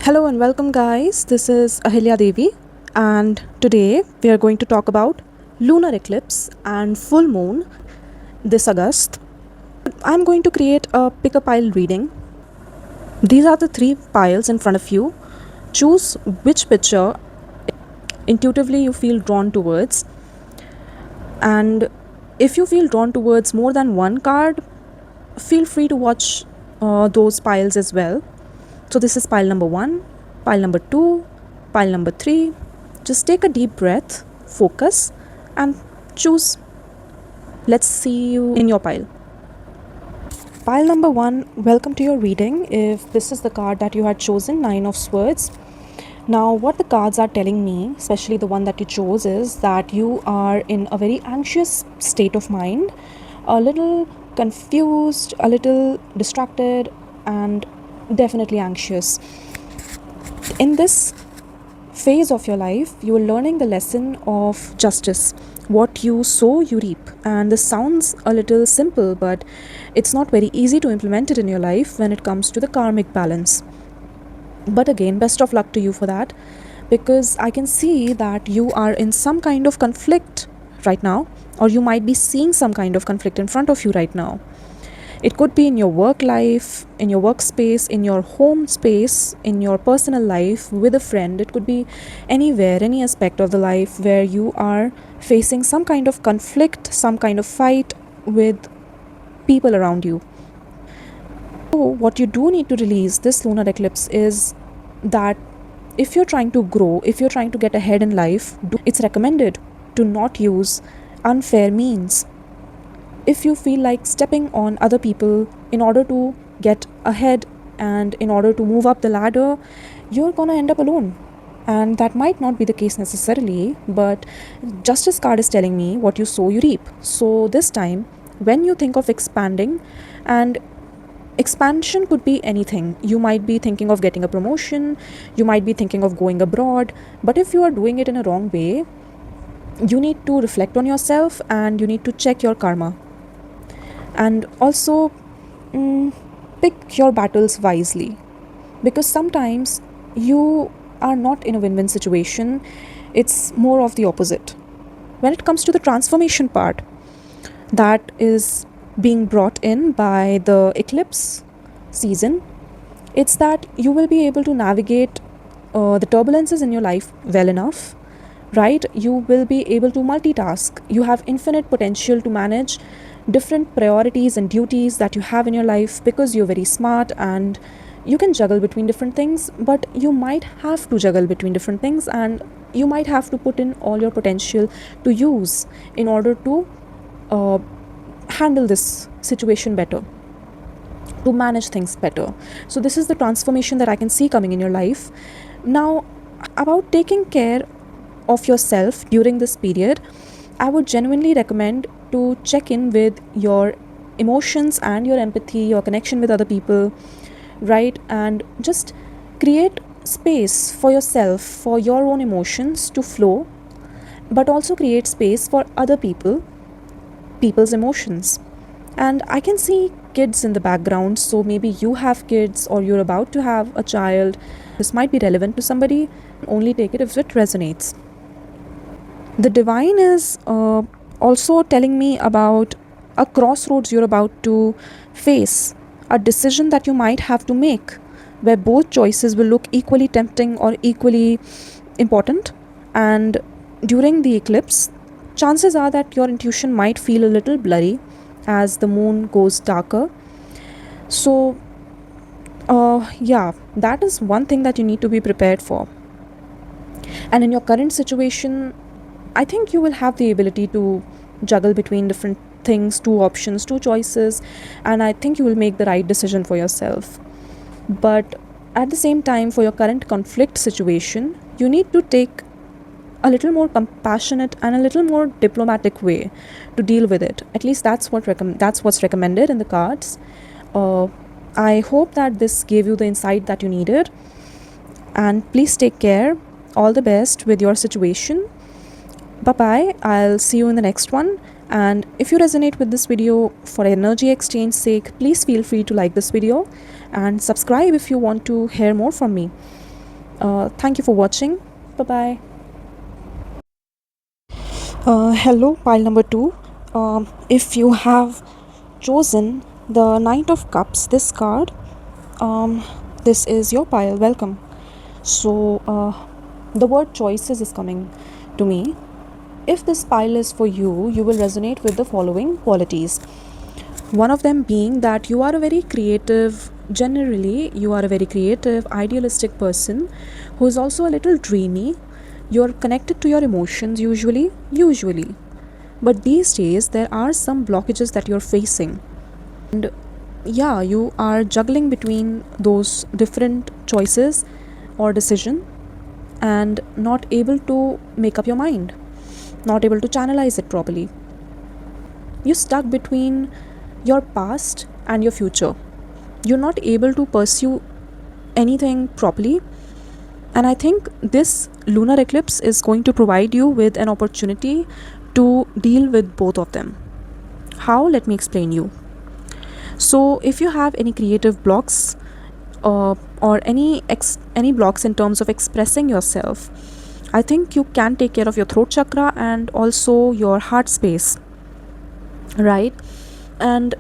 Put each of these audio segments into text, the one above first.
Hello and welcome, guys. This is Ahalya Devi, and today we are going to talk about lunar eclipse and full moon this August. I'm going to create a pick a pile reading. These are the three piles in front of you. Choose which picture intuitively you feel drawn towards, and if you feel drawn towards more than one card, feel free to watch those piles as well. So, this is pile number one, pile number two, pile number three. Just take a deep breath, focus, and choose. Let's see you in your pile. Pile number one, welcome to your reading. If this is the card that you had chosen, Nine of Swords. Now, what the cards are telling me, especially the one that you chose, is that you are in a very anxious state of mind, a little confused, a little distracted, and definitely anxious. In this phase of your life, you are learning the lesson of justice. What you sow, you reap. And this sounds a little simple, but it's not very easy to implement it in your life when it comes to the karmic balance. But again, best of luck to you for that, because I can see that you are in some kind of conflict right now, or you might be seeing some kind of conflict in front of you right now. It could be in your work life, in your workspace, in your home space, in your personal life, with a friend. It could be anywhere, any aspect of the life where you are facing some kind of conflict, some kind of fight with people around you. So, what you do need to release this lunar eclipse is that if you're trying to grow, if you're trying to get ahead in life, it's recommended to not use unfair means. If you feel like stepping on other people in order to get ahead and in order to move up the ladder, you're gonna end up alone. And that might not be the case necessarily, but Justice card is telling me what you sow, you reap. So this time, when you think of expanding, and expansion could be anything. You might be thinking of getting a promotion, you might be thinking of going abroad, but if you are doing it in a wrong way, you need to reflect on yourself and you need to check your karma. And also, pick your battles wisely, because sometimes you are not in a win-win situation, it's more of the opposite. When it comes to the transformation part that is being brought in by the eclipse season, it's that you will be able to navigate the turbulences in your life well enough, right? You will be able to multitask. You have infinite potential to manage different priorities and duties that you have in your life, because you're very smart and you can juggle between different things. But you might have to juggle between different things, and you might have to put in all your potential to use in order to handle this situation better, to manage things better. So this is the transformation that I can see coming in your life. Now, about taking care of yourself during this period, I would genuinely recommend to check in with your emotions and your empathy, your connection with other people, right? And just create space for yourself, for your own emotions to flow, but also create space for other people's emotions. And I can see kids in the background, so maybe you have kids or you're about to have a child. This might be relevant to somebody. Only take it if it resonates. The divine is also telling me about a crossroads you're about to face, a decision that you might have to make, where both choices will look equally tempting or equally important. And during the eclipse, chances are that your intuition might feel a little blurry as the moon goes darker. So, yeah, that is one thing that you need to be prepared for. And in your current situation, I think you will have the ability to juggle between different things, two options, two choices, and I think you will make the right decision for yourself. But at the same time, for your current conflict situation, you need to take a little more compassionate and a little more diplomatic way to deal with it. At least that's what's recommended in the cards. I hope that this gave you the insight that you needed, and please take care. All the best with your situation. Bye bye. I'll see you in the next one. And if you resonate with this video for energy exchange sake, please feel free to like this video and subscribe if you want to hear more from me. Thank you for watching. Bye bye. Hello, pile number two. If you have chosen the Knight of Cups, this card, um, this is your pile. Welcome. So, the word choices is coming to me. If this pile is for you, you will resonate with the following qualities. One of them being that you are a very creative, generally, you are a very creative, idealistic person who is also a little dreamy. You're connected to your emotions usually. But these days, there are some blockages that you're facing. And yeah, you are juggling between those different choices or decision and not able to make up your mind, not able to channelize it properly. You're stuck between your past and your future. You're not able to pursue anything properly. And I think this lunar eclipse is going to provide you with an opportunity to deal with both of them. How? Let me explain you. So, if you have any creative blocks or any blocks in terms of expressing yourself, I think you can take care of your throat chakra and also your heart space, right? And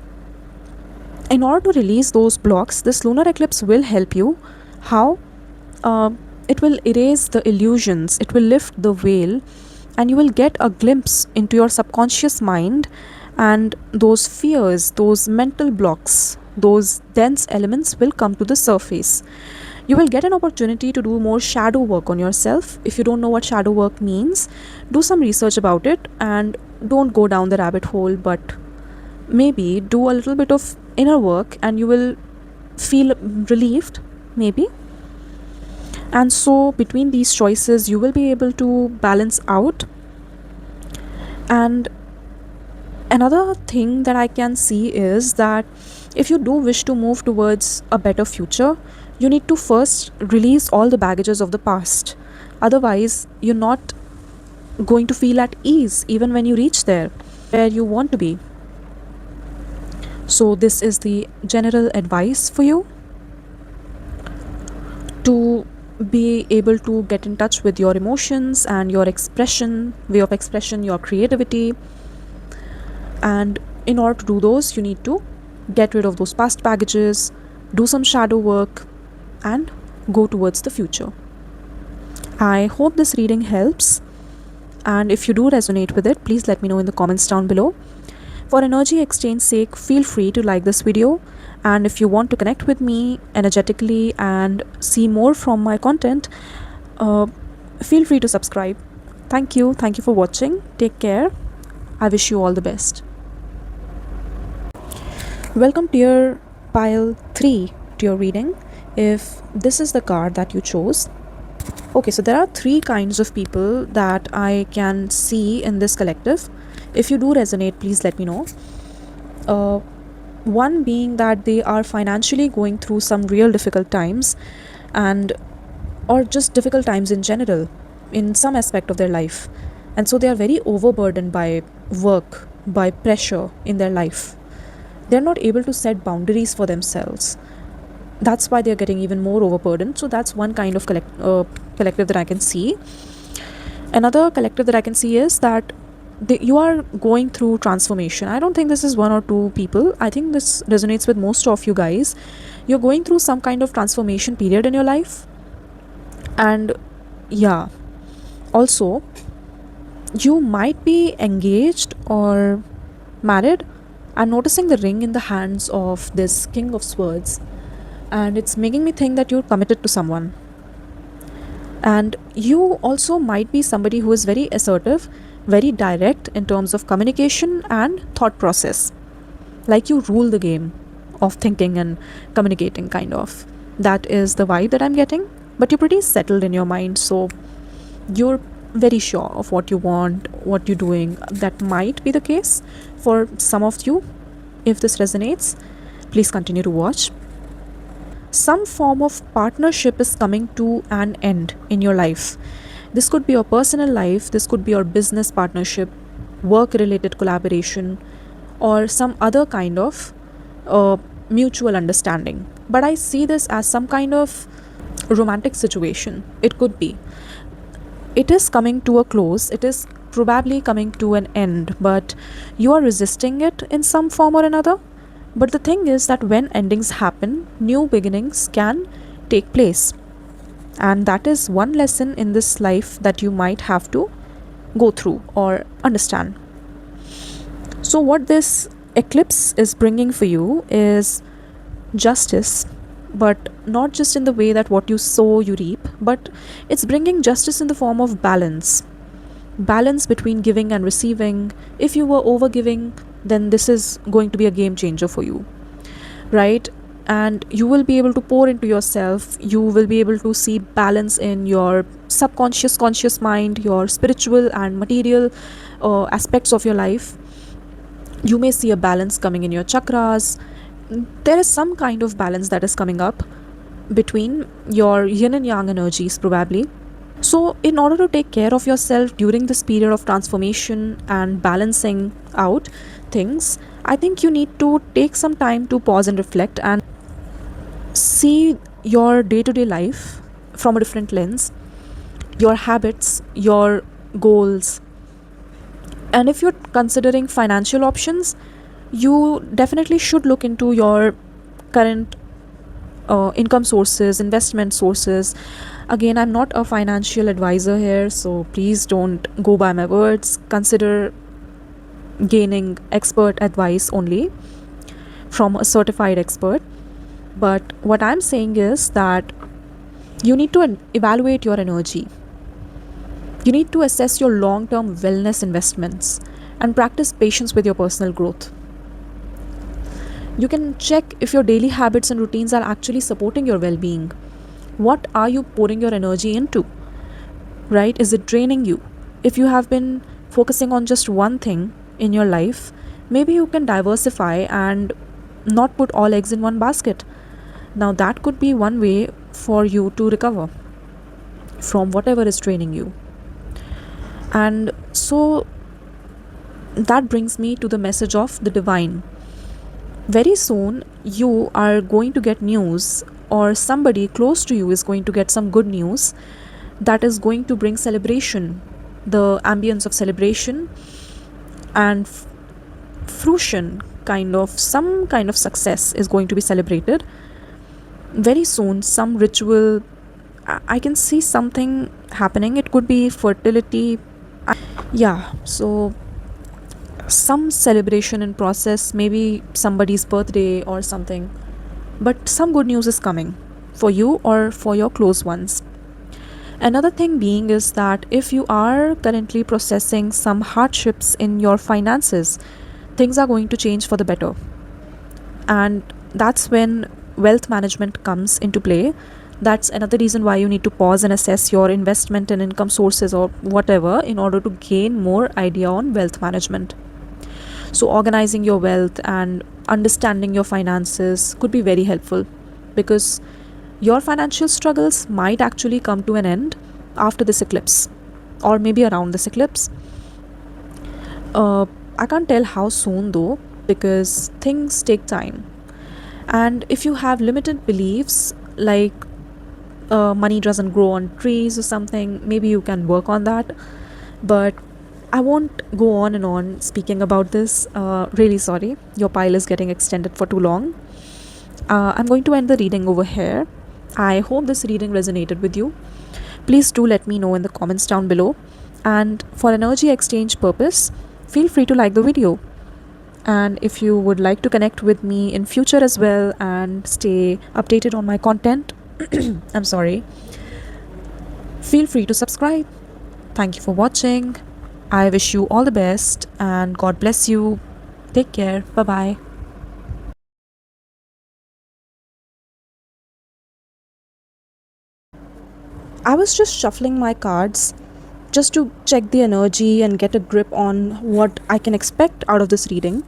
in order to release those blocks, this lunar eclipse will help you. How? Uh, it will erase the illusions, it will lift the veil, and you will get a glimpse into your subconscious mind, and those fears, those mental blocks, those dense elements will come to the surface. You will get an opportunity to do more shadow work on yourself. If you don't know what shadow work means, do some research about it and don't go down the rabbit hole, but maybe do a little bit of inner work and you will feel relieved, maybe. And so, between these choices, you will be able to balance out. And another thing that I can see is that if you do wish to move towards a better future, you need to first release all the baggages of the past. Otherwise, you're not going to feel at ease even when you reach there, where you want to be. So, this is the general advice for you to be able to get in touch with your emotions and your expression, way of expression, your creativity. And in order to do those, you need to get rid of those past baggages, do some shadow work, and go towards the future. I hope this reading helps. And if you do resonate with it, please let me know in the comments down below. For energy exchange sake, feel free to like this video. And if you want to connect with me energetically and see more from my content, feel free to subscribe. Thank you. Thank you for watching. Take care. I wish you all the best. Welcome to your pile 3 to your reading. If this is the card that you chose. Okay, so there are 3 kinds of people that I can see in this collective. If you do resonate, please let me know. One being that they are financially going through some real difficult times, and or just difficult times in general in some aspect of their life, and so they are very overburdened by work, by pressure in their life. They're not able to set boundaries for themselves. That's why they're getting even more overburdened. So that's one kind of collective that I can see. Another collective that I can see is that you are going through transformation. I don't think this is 1 or 2 people. I think this resonates with most of you guys. You're going through some kind of transformation period in your life. And yeah, also, you might be engaged or married. I'm noticing the ring in the hands of this King of Swords, and it's making me think that you're committed to someone. And you also might be somebody who is very assertive, very direct in terms of communication and thought process. Like you rule the game of thinking and communicating, kind of. That is the vibe that I'm getting. But you're pretty settled in your mind, so you're very sure of what you want, what you're doing. That might be the case for some of you. If this resonates, please continue to watch. Some form of partnership is coming to an end in your life. This could be your personal life, this could be your business partnership, work related collaboration, or some other kind of mutual understanding. But I see this as some kind of romantic situation. It could be. It is coming to a close. It is probably coming to an end, but you are resisting it in some form or another. But the thing is that when endings happen, new beginnings can take place. And that is one lesson in this life that you might have to go through or understand. So, what this eclipse is bringing for you is justice, but not just in the way that what you sow, you reap, but it's bringing justice in the form of balance. Balance between giving and receiving. If you were overgiving, then this is going to be a game changer for you, right? And you will be able to pour into yourself. You will be able to see balance in your subconscious, conscious mind, your spiritual and material aspects of your life. You may see a balance coming in your chakras. There is some kind of balance that is coming up between your yin and yang energies, probably. So, in order to take care of yourself during this period of transformation and balancing out things, I think you need to take some time to pause and reflect and see your day to day life from a different lens, your habits, your goals. And if you're considering financial options, you definitely should look into your current income sources, investment sources. Again, I'm not a financial advisor here, so please don't go by my words. Consider gaining expert advice only from a certified expert. But what I'm saying is that you need to evaluate your energy. You need to assess your long term wellness investments and practice patience with your personal growth. You can check if your daily habits and routines are actually supporting your well being. What are you pouring your energy into? Right? Is it draining you? If you have been focusing on just one thing in your life, maybe you can diversify and not put all eggs in one basket. Now, that could be one way for you to recover from whatever is draining you. And so that brings me to the message of the divine. Very soon, you are going to get news, or somebody close to you is going to get some good news that is going to bring celebration, the ambience of celebration and fruition, some kind of success is going to be celebrated. Very soon, some ritual, I can see something happening. It could be fertility. Yeah, so some celebration in process, maybe somebody's birthday or something. But some good news is coming for you or for your close ones. Another thing being is that if you are currently processing some hardships in your finances, things are going to change for the better. And that's when wealth management comes into play. That's another reason why you need to pause and assess your investment and income sources or whatever in order to gain more idea on wealth management. So, organizing your wealth and understanding your finances could be very helpful, because your financial struggles might actually come to an end after this eclipse or maybe around this eclipse. I can't tell how soon though, because things take time. And if you have limited beliefs like money doesn't grow on trees or something, maybe you can work on that. But I won't go on and on speaking about this. Really sorry, your pile is getting extended for too long. I'm going to end the reading over here. I hope this reading resonated with you. Please do let me know in the comments down below. And for energy exchange purpose, feel free to like the video. And if you would like to connect with me in future as well and stay updated on my content, I'm sorry, feel free to subscribe. Thank you for watching. I wish you all the best and God bless you. Take care. Bye bye. I was just shuffling my cards just to check the energy and get a grip on what I can expect out of this reading.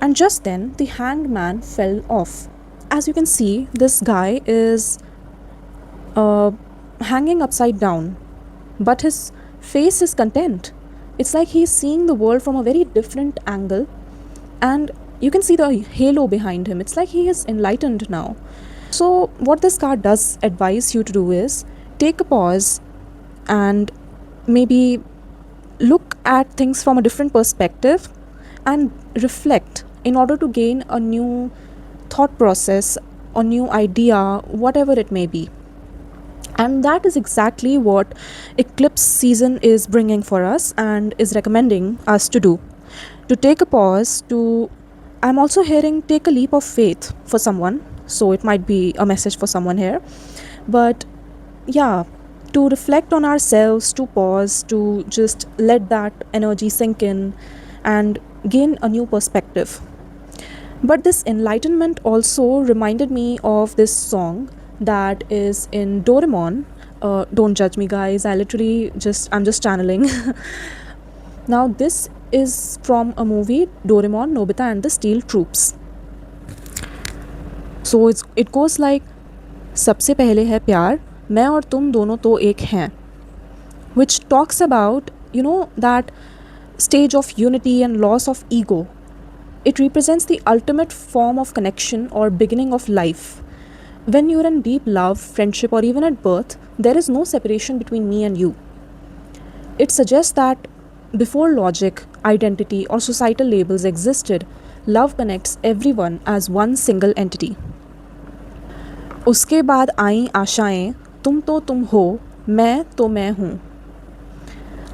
And just then, the hanged man fell off. As you can see, this guy is uh, hanging upside down, but his face is content. It's like he's seeing the world from a very different angle, and you can see the halo behind him. It's like he is enlightened now. So, what this card does advise you to do is take a pause and maybe look at things from a different perspective and reflect in order to gain a new thought process, a new idea, whatever it may be. And that is exactly what eclipse season is bringing for us and is recommending us to do. To take a pause, to I'm also hearing take a leap of faith for someone. So it might be a message for someone here. But yeah, to reflect on ourselves, to pause, to just let that energy sink in and gain a new perspective. But this enlightenment also reminded me of this song that is in Doraemon. Don't judge me, guys. I'm just channeling. Now, this is from a movie, Doraemon, Nobita and the Steel Troops. So it goes like, सबसे पहले है प्यार, मैं और तुम दोनों तो एक हैं, which talks about, that stage of unity and loss of ego. It represents the ultimate form of connection or beginning of life. When you're in deep love, friendship, or even at birth, there is no separation between me and you. It suggests that before logic, identity, or societal labels existed, love connects everyone as one single entity. उसके बाद आई आशाएं, तुम तो तुम हो, मैं तो मैं हूँ.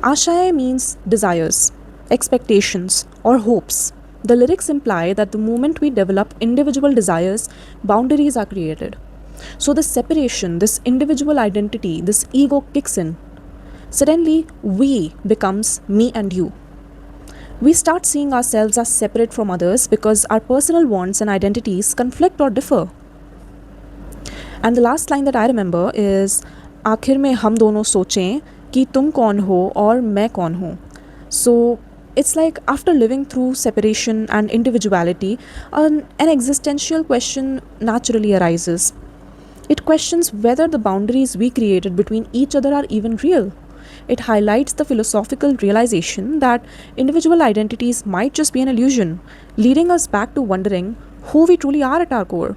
Ashaye means desires, expectations, or hopes. The lyrics imply that the moment we develop individual desires, boundaries are created. So, this separation, this individual identity, this ego kicks in. Suddenly, we becomes me and you. We start seeing ourselves as separate from others because our personal wants and identities conflict or differ. And the last line that I remember is आखिर में हम दोनों सोचें कि तुम कौन हो और मैं कौन हूँ. So it's like after living through separation and individuality, an existential question naturally arises. It questions whether the boundaries we created between each other are even real. It highlights the philosophical realization that individual identities might just be an illusion, leading us back to wondering who we truly are at our core.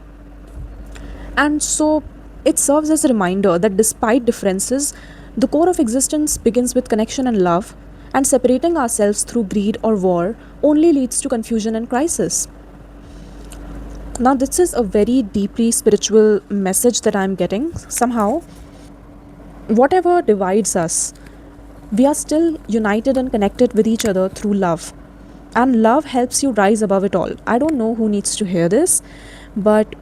And so it serves as a reminder that despite differences, the core of existence begins with connection and love, and separating ourselves through greed or war only leads to confusion and crisis. Now, this is a very deeply spiritual message that I'm getting. Somehow, whatever divides us, we are still united and connected with each other through love. And love helps you rise above it all. I don't know who needs to hear this, but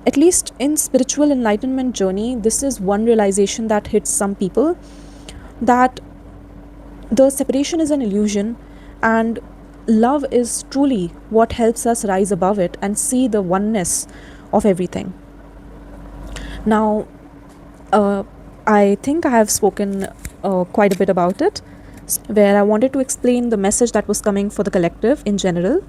at least in spiritual enlightenment journey, this is one realization that hits some people, that the separation is an illusion and love is truly what helps us rise above it and see the oneness of everything. Now, I think I have spoken quite a bit about it, where I wanted to explain the message that was coming for the collective in general.